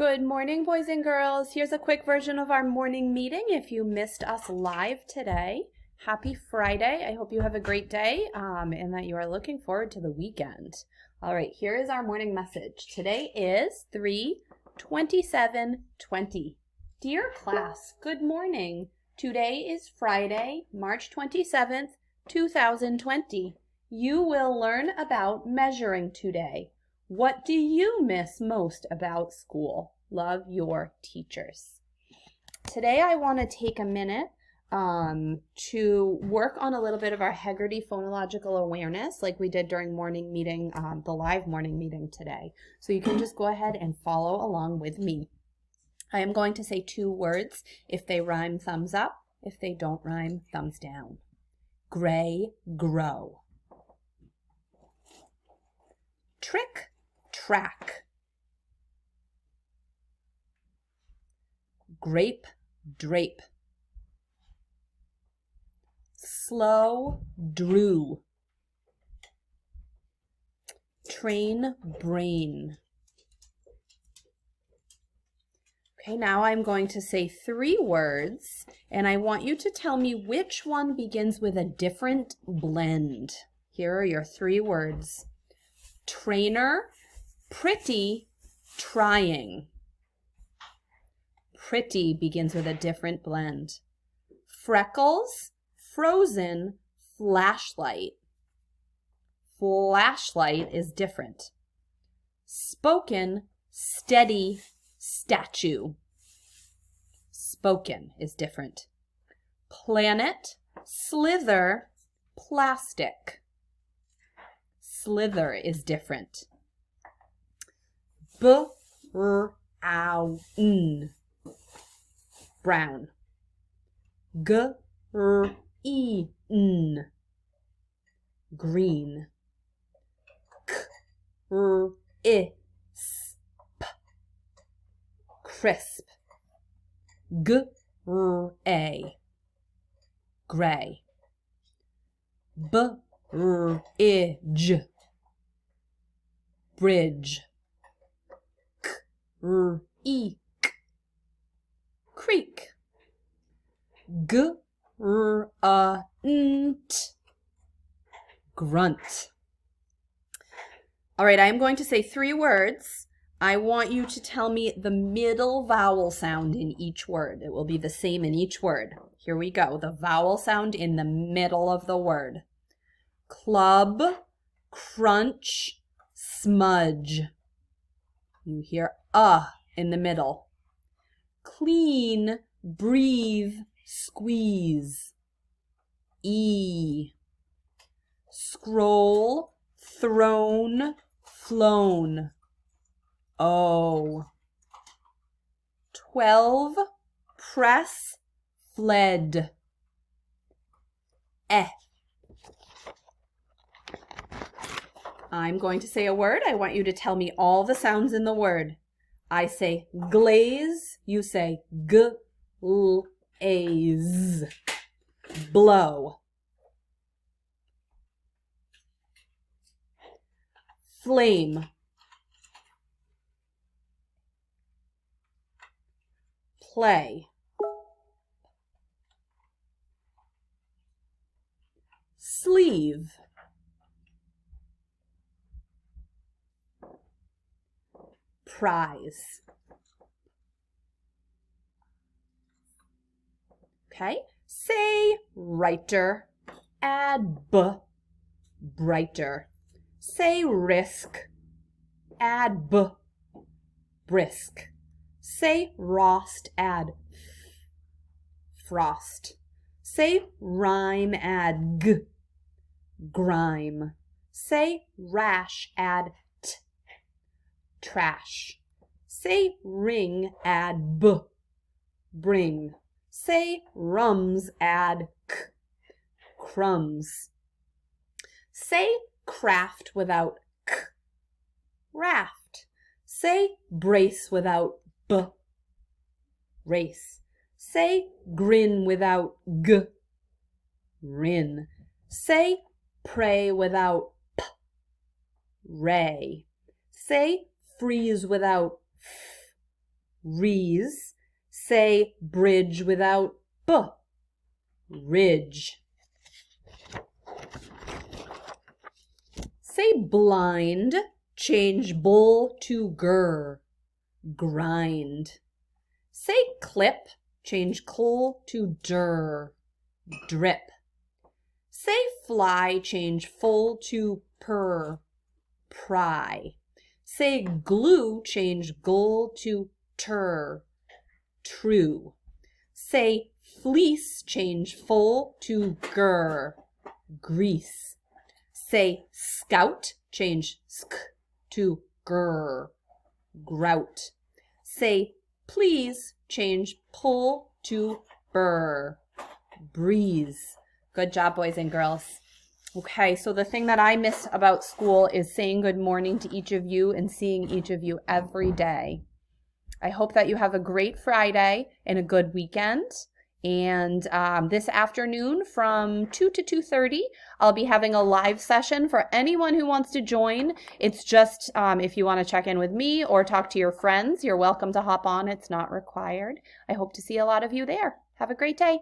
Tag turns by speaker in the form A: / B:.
A: Good morning, boys and girls. Here's a quick version of our morning meeting if you missed us live today. Happy Friday. I hope you have a great day and that you are looking forward to the weekend. All right, here is our morning message. Today is 3/27/20. Dear class, good morning. Today is Friday, March 27th, 2020. You will learn about measuring today. What do you miss most about school? Love, your teachers. Today I want to take a minute to work on a little bit of our Hegarty phonological awareness like we did during morning meeting, the live morning meeting today. So you can just go ahead and follow along with me. I am going to say two words. If they rhyme, thumbs up. If they don't rhyme, thumbs down. Gray, grow. Trick, track. Grape, drape. Slow, drew. Train, brain. Okay, now I'm going to say three words, and I want you to tell me which one begins with a different blend. Here are your three words. Trainer, pretty, trying. Pretty begins with a different blend. Freckles, frozen, flashlight. Flashlight is different. Spoken, steady, statue. Spoken is different. Planet, slither, plastic. Slither is different. Brown, brown. Green, green. Crisp, gray, gray. Bridge, bridge. Creek, creek. Grunt. All right, I am going to say three words. I want you to tell me the middle vowel sound in each word. It will be the same in each word. Here we go. The vowel sound in the middle of the word. Club, crunch, smudge. You hear in the middle. Clean, breathe, squeeze. E. Scroll, thrown, flown. O. 12, press, fled. Eh. I'm going to say a word. I want you to tell me all the sounds in the word. I say glaze. You say glaze. Blow. Flame. Play. Sleeve. Prize. Okay, say writer, add b, brighter. Say risk, add b, brisk. Say rost, add frost. Say rhyme, add g, grime. Say rash, add t, trash. Say ring, add b, bring. Say rums, add k, crumbs. Say craft without k, raft. Say brace without b, race. Say grin without g, rin. Say pray without p, ray. Say freeze without f, rees. Say bridge without b. Ridge. Say blind. Change bull to gur. Grind. Say clip. Change cl to dur. Drip. Say fly. Change full to purr. Pry. Say glue. Change gull to tur. True. Say fleece. Change full to gur. Grease. Say scout. Change sk to gur. Grout. Say please. Change pull to burr. Breeze. Good job, boys and girls. Okay, so the thing that I miss about school is saying good morning to each of you and seeing each of you every day. I hope that you have a great Friday and a good weekend. And this afternoon from 2 to 2:30, I'll be having a live session for anyone who wants to join. It's just if you want to check in with me or talk to your friends, you're welcome to hop on. It's not required. I hope to see a lot of you there. Have a great day.